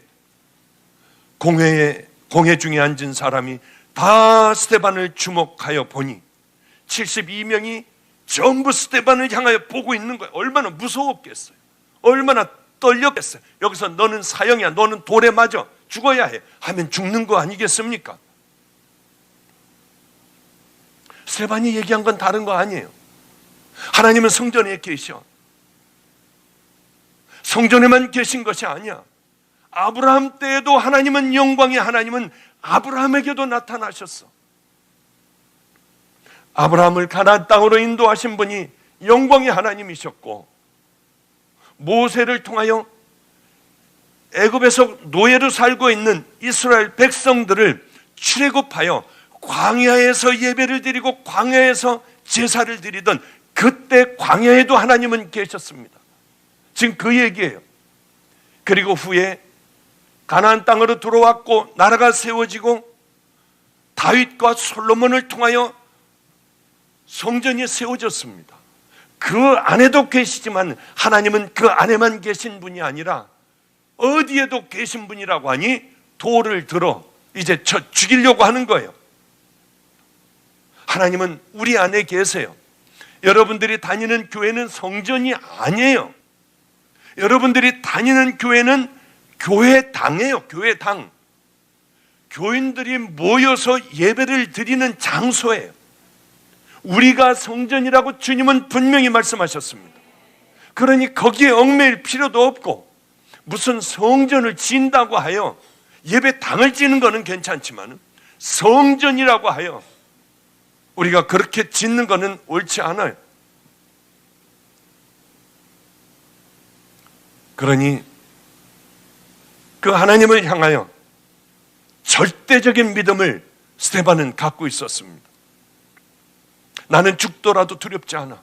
공회 중에 앉은 사람이 다 스데반을 주목하여 보니 72명이 전부 스데반을 향하여 보고 있는 거예요. 얼마나 무서웠겠어요. 얼마나 떨렸겠어요. 여기서 너는 사형이야, 너는 돌에 맞아 죽어야 해 하면 죽는 거 아니겠습니까? 스데반이 얘기한 건 다른 거 아니에요. 하나님은 성전에 계셔. 성전에만 계신 것이 아니야. 아브라함 때에도 하나님은, 영광의 하나님은 아브라함에게도 나타나셨어. 아브라함을 가나안 땅으로 인도하신 분이 영광의 하나님이셨고, 모세를 통하여 애굽에서 노예로 살고 있는 이스라엘 백성들을 출애굽하여 광야에서 예배를 드리고 광야에서 제사를 드리던 그때 광야에도 하나님은 계셨습니다. 지금 그 얘기예요. 그리고 후에 가나안 땅으로 들어왔고 나라가 세워지고 다윗과 솔로몬을 통하여 성전이 세워졌습니다. 그 안에도 계시지만 하나님은 그 안에만 계신 분이 아니라 어디에도 계신 분이라고 하니 돌을 들어 이제 쳐 죽이려고 하는 거예요. 하나님은 우리 안에 계세요. 여러분들이 다니는 교회는 성전이 아니에요. 여러분들이 다니는 교회는 교회당이에요. 교회당. 교인들이 모여서 예배를 드리는 장소예요. 우리가 성전이라고 주님은 분명히 말씀하셨습니다. 그러니 거기에 얽매일 필요도 없고, 무슨 성전을 지은다고 하여 예배당을 지는 거는 괜찮지만 성전이라고 하여 우리가 그렇게 짓는 거는 옳지 않아요. 그러니 그 하나님을 향하여 절대적인 믿음을 스데반은 갖고 있었습니다. 나는 죽더라도 두렵지 않아.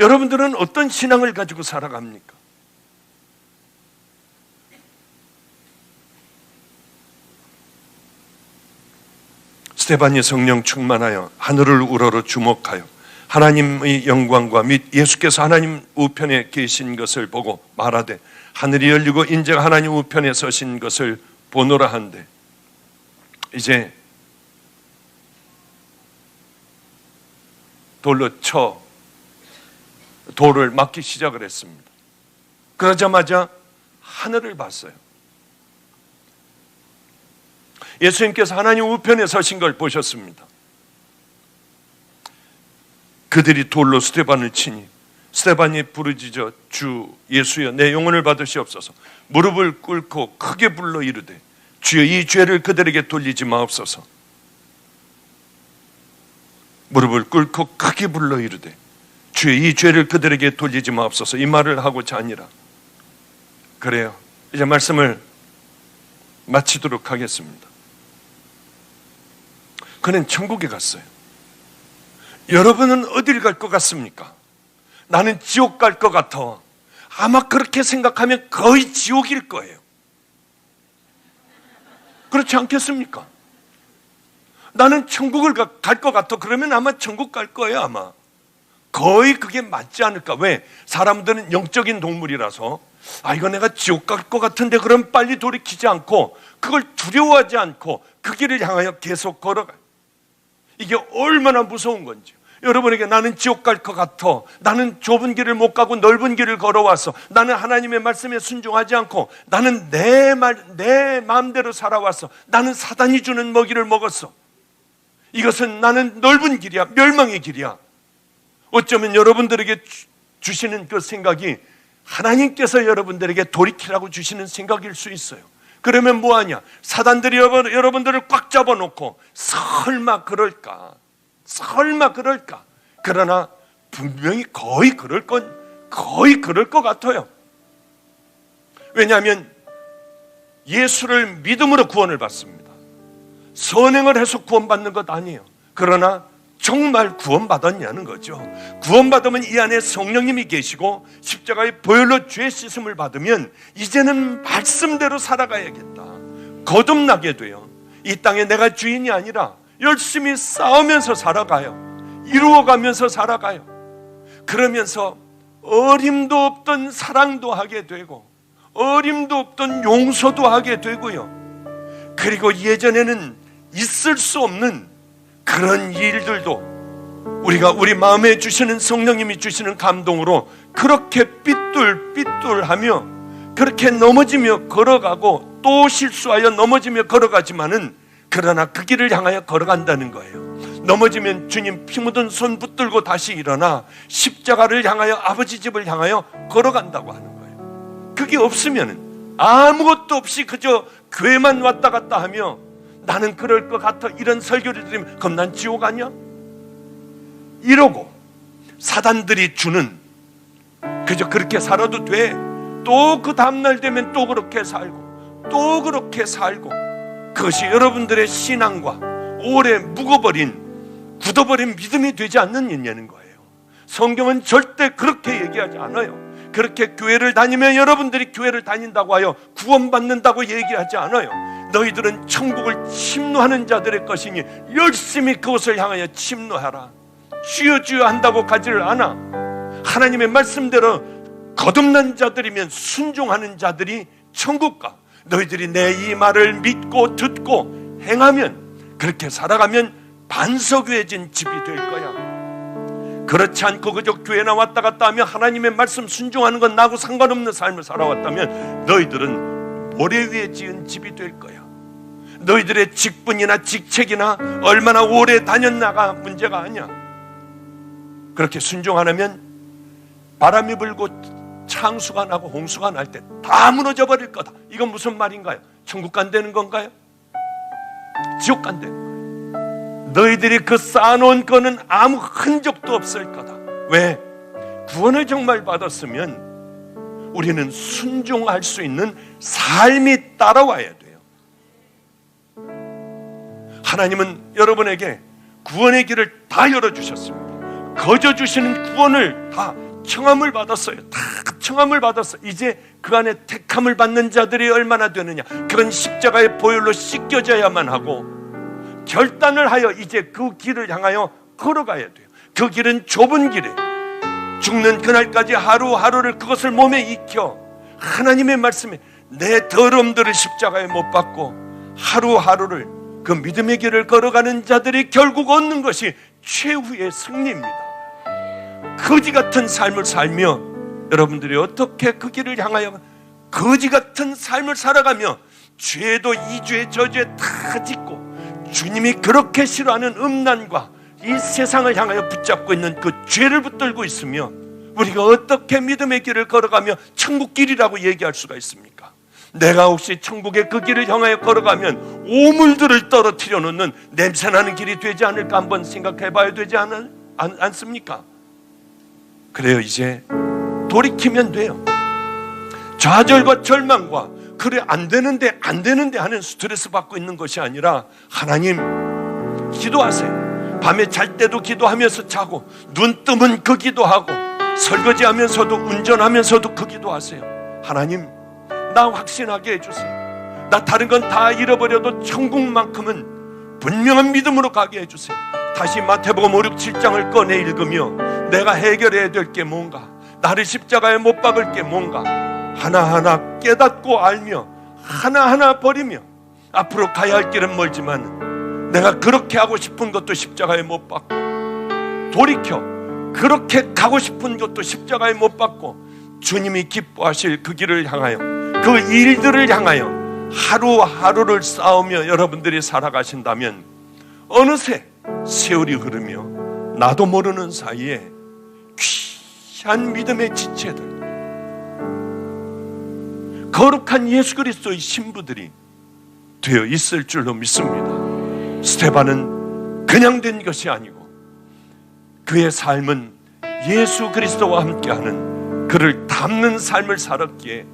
여러분들은 어떤 신앙을 가지고 살아갑니까? 스데반이 성령 충만하여 하늘을 우러러 주목하여 하나님의 영광과 및 예수께서 하나님 우편에 계신 것을 보고 말하되 하늘이 열리고 인자가 하나님 우편에 서신 것을 보노라 한데, 이제 돌로 쳐 돌을 맞기 시작을 했습니다. 그러자마자 하늘을 봤어요. 예수님께서 하나님 우편에 서신 걸 보셨습니다. 그들이 돌로 스데반을 치니 스데반이 부르짖어 주 예수여 내 영혼을 받으시옵소서. 무릎을 꿇고 크게 불러 이르되 주여 이 죄를 그들에게 돌리지 마옵소서. 무릎을 꿇고 크게 불러 이르되 주여 이 죄를 그들에게 돌리지 마옵소서. 이 말을 하고자 하니라. 그래요. 이제 말씀을 마치도록 하겠습니다. 그는 천국에 갔어요. 여러분은 어딜 갈 것 같습니까? 나는 지옥 갈 것 같아. 아마 그렇게 생각하면 거의 지옥일 거예요. 그렇지 않겠습니까? 나는 천국을 갈 것 같아. 그러면 아마 천국 갈 거예요. 아마 거의 그게 맞지 않을까. 왜? 사람들은 영적인 동물이라서 이거 내가 지옥 갈 것 같은데 그럼 빨리 돌이키지 않고, 그걸 두려워하지 않고 그 길을 향하여 계속 걸어가요. 이게 얼마나 무서운 건지. 여러분에게 나는 지옥 갈 것 같아, 나는 좁은 길을 못 가고 넓은 길을 걸어와서, 나는 하나님의 말씀에 순종하지 않고 나는 내 마음대로 살아왔어, 나는 사단이 주는 먹이를 먹었어, 이것은 나는 넓은 길이야, 멸망의 길이야. 어쩌면 여러분들에게 주시는 그 생각이 하나님께서 여러분들에게 돌이키라고 주시는 생각일 수 있어요. 그러면 뭐하냐? 사단들이 여러분들을 꽉 잡아놓고 설마 그럴까? 그러나 분명히 거의 그럴 것 같아요. 왜냐하면 예수를 믿음으로 구원을 받습니다. 선행을 해서 구원받는 것 아니에요. 그러나 정말 구원받았냐는 거죠. 구원받으면 이 안에 성령님이 계시고 십자가의 보혈로 죄 씻음을 받으면 이제는 말씀대로 살아가야겠다, 거듭나게 돼요. 이 땅에 내가 주인이 아니라 열심히 싸우면서 살아가요. 이루어가면서 살아가요. 그러면서 어림도 없던 사랑도 하게 되고 어림도 없던 용서도 하게 되고요. 그리고 예전에는 있을 수 없는 그런 일들도 우리 마음에 주시는 성령님이 주시는 감동으로 그렇게 삐뚤삐뚤하며 그렇게 넘어지며 걸어가고 또 실수하여 넘어지며 걸어가지만은 그러나 그 길을 향하여 걸어간다는 거예요. 넘어지면 주님 피 묻은 손 붙들고 다시 일어나 십자가를 향하여 아버지 집을 향하여 걸어간다고 하는 거예요. 그게 없으면 아무것도 없이 그저 교회만 왔다 갔다 하며 나는 그럴 것 같아, 이런 설교를 들으면 그럼 난 지옥 아니야? 이러고 사단들이 주는 그저 그렇게 살아도 돼, 또 그 다음날 되면 또 그렇게 살고 또 그렇게 살고, 그것이 여러분들의 신앙과 오래 굳어버린 믿음이 되지 않느냐는 거예요. 성경은 절대 그렇게 얘기하지 않아요. 그렇게 교회를 다니면 여러분들이 교회를 다닌다고 하여 구원받는다고 얘기하지 않아요. 너희들은 천국을 침노하는 자들의 것이니 열심히 그것을 향하여 침노하라. 주여 주여 한다고 가지를 않아. 하나님의 말씀대로 거듭난 자들이면 순종하는 자들이 천국 가. 너희들이 내 이 말을 믿고 듣고 행하면, 그렇게 살아가면 반석유해진 집이 될 거야. 그렇지 않고 그저 교회 나왔다 갔다 하며 하나님의 말씀 순종하는 건 나하고 상관없는 삶을 살아왔다면 너희들은 모래 위에 지은 집이 될 거야. 너희들의 직분이나 직책이나 얼마나 오래 다녔나가 문제가 아니야. 그렇게 순종 안 하면 바람이 불고 창수가 나고 홍수가 날 때 다 무너져 버릴 거다. 이건 무슨 말인가요? 천국 간다는 건가요? 지옥 간다는 거예요. 너희들이 그 쌓아놓은 거는 아무 흔적도 없을 거다. 왜? 구원을 정말 받았으면 우리는 순종할 수 있는 삶이 따라와야 돼요. 하나님은 여러분에게 구원의 길을 다 열어주셨습니다. 거저 주시는 구원을 다 청함을 받았어요. 다 청함을 받았어. 이제 그 안에 택함을 받는 자들이 얼마나 되느냐. 그건 십자가의 보혈로 씻겨져야만 하고 결단을 하여 이제 그 길을 향하여 걸어가야 돼요. 그 길은 좁은 길이에요. 죽는 그날까지 하루하루를 그것을 몸에 익혀 하나님의 말씀에 내 더러움들을 십자가에 못 박고 하루하루를 그 믿음의 길을 걸어가는 자들이 결국 얻는 것이 최후의 승리입니다. 거지 같은 삶을 살며 여러분들이 어떻게 그 길을 향하여 거지 같은 삶을 살아가며 죄도 이죄 저죄 다 짓고 주님이 그렇게 싫어하는 음란과 이 세상을 향하여 붙잡고 있는 그 죄를 붙들고 있으며 우리가 어떻게 믿음의 길을 걸어가며 천국 길이라고 얘기할 수가 있습니까? 내가 혹시 천국의 그 길을 향하여 걸어가면 오물들을 떨어뜨려 놓는 냄새나는 길이 되지 않을까 한번 생각해 봐야 되지 않습니까? 그래요. 이제 돌이키면 돼요. 좌절과 절망과 그래 안 되는데 하는 스트레스 받고 있는 것이 아니라 하나님 기도하세요. 밤에 잘 때도 기도하면서 자고 눈 뜨면 그 기도하고 설거지하면서도 운전하면서도 그 기도하세요. 하나님 나 확신하게 해주세요. 나 다른 건 다 잃어버려도 천국만큼은 분명한 믿음으로 가게 해주세요. 다시 마태복음 5, 6, 7장을 꺼내 읽으며 내가 해결해야 될 게 뭔가, 나를 십자가에 못 박을 게 뭔가 하나하나 깨닫고 알며 하나하나 버리며 앞으로 가야 할 길은 멀지만 내가 그렇게 하고 싶은 것도 십자가에 못 박고, 돌이켜 그렇게 가고 싶은 것도 십자가에 못 박고 주님이 기뻐하실 그 길을 향하여, 그 일들을 향하여 하루하루를 싸우며 여러분들이 살아가신다면 어느새 세월이 흐르며 나도 모르는 사이에 귀한 믿음의 지체들, 거룩한 예수 그리스도의 신부들이 되어 있을 줄로 믿습니다. 스데반은 그냥 된 것이 아니고 그의 삶은 예수 그리스도와 함께하는 그를 닮는 삶을 살았기에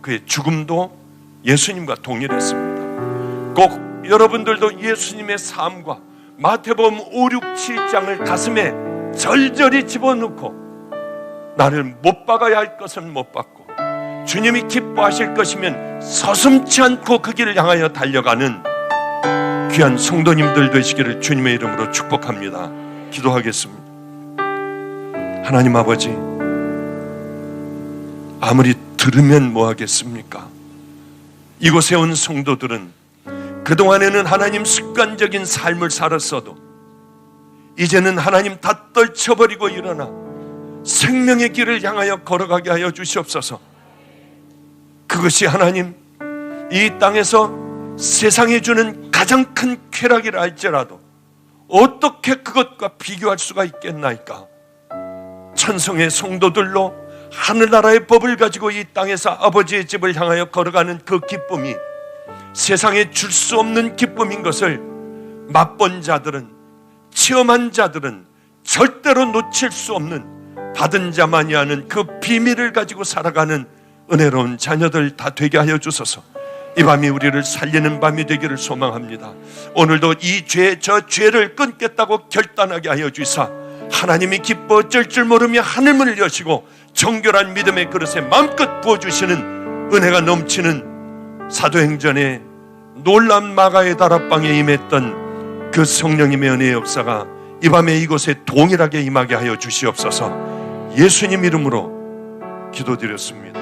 그의 죽음도 예수님과 동일했습니다. 꼭 여러분들도 예수님의 삶과 마태복음 5, 6, 7장을 가슴에 절절히 집어넣고 나를 못 박아야 할 것은 못 박고 주님이 기뻐하실 것이면 서슴지 않고 그 길을 향하여 달려가는 귀한 성도님들 되시기를 주님의 이름으로 축복합니다. 기도하겠습니다. 하나님 아버지, 아무리 들으면 뭐하겠습니까? 이곳에 온 성도들은 그동안에는 하나님 습관적인 삶을 살았어도 이제는 하나님 다 떨쳐버리고 일어나 생명의 길을 향하여 걸어가게 하여 주시옵소서. 그것이 하나님 이 땅에서 세상이 주는 가장 큰 쾌락이라 할지라도 어떻게 그것과 비교할 수가 있겠나이까? 천성의 성도들로 하늘나라의 법을 가지고 이 땅에서 아버지의 집을 향하여 걸어가는 그 기쁨이 세상에 줄 수 없는 기쁨인 것을 맛본 자들은, 체험한 자들은 절대로 놓칠 수 없는, 받은 자만이 아는 그 비밀을 가지고 살아가는 은혜로운 자녀들 다 되게 하여 주소서. 이 밤이 우리를 살리는 밤이 되기를 소망합니다. 오늘도 이 죄, 저 죄를 끊겠다고 결단하게 하여 주사 하나님이 기뻐 어쩔 줄 모르며 하늘문을 여시고 정결한 믿음의 그릇에 마음껏 부어주시는 은혜가 넘치는 사도행전의 놀라운 마가의 다락방에 임했던 그 성령님의 은혜의 역사가 이 밤에 이곳에 동일하게 임하게 하여 주시옵소서. 예수님 이름으로 기도드렸습니다.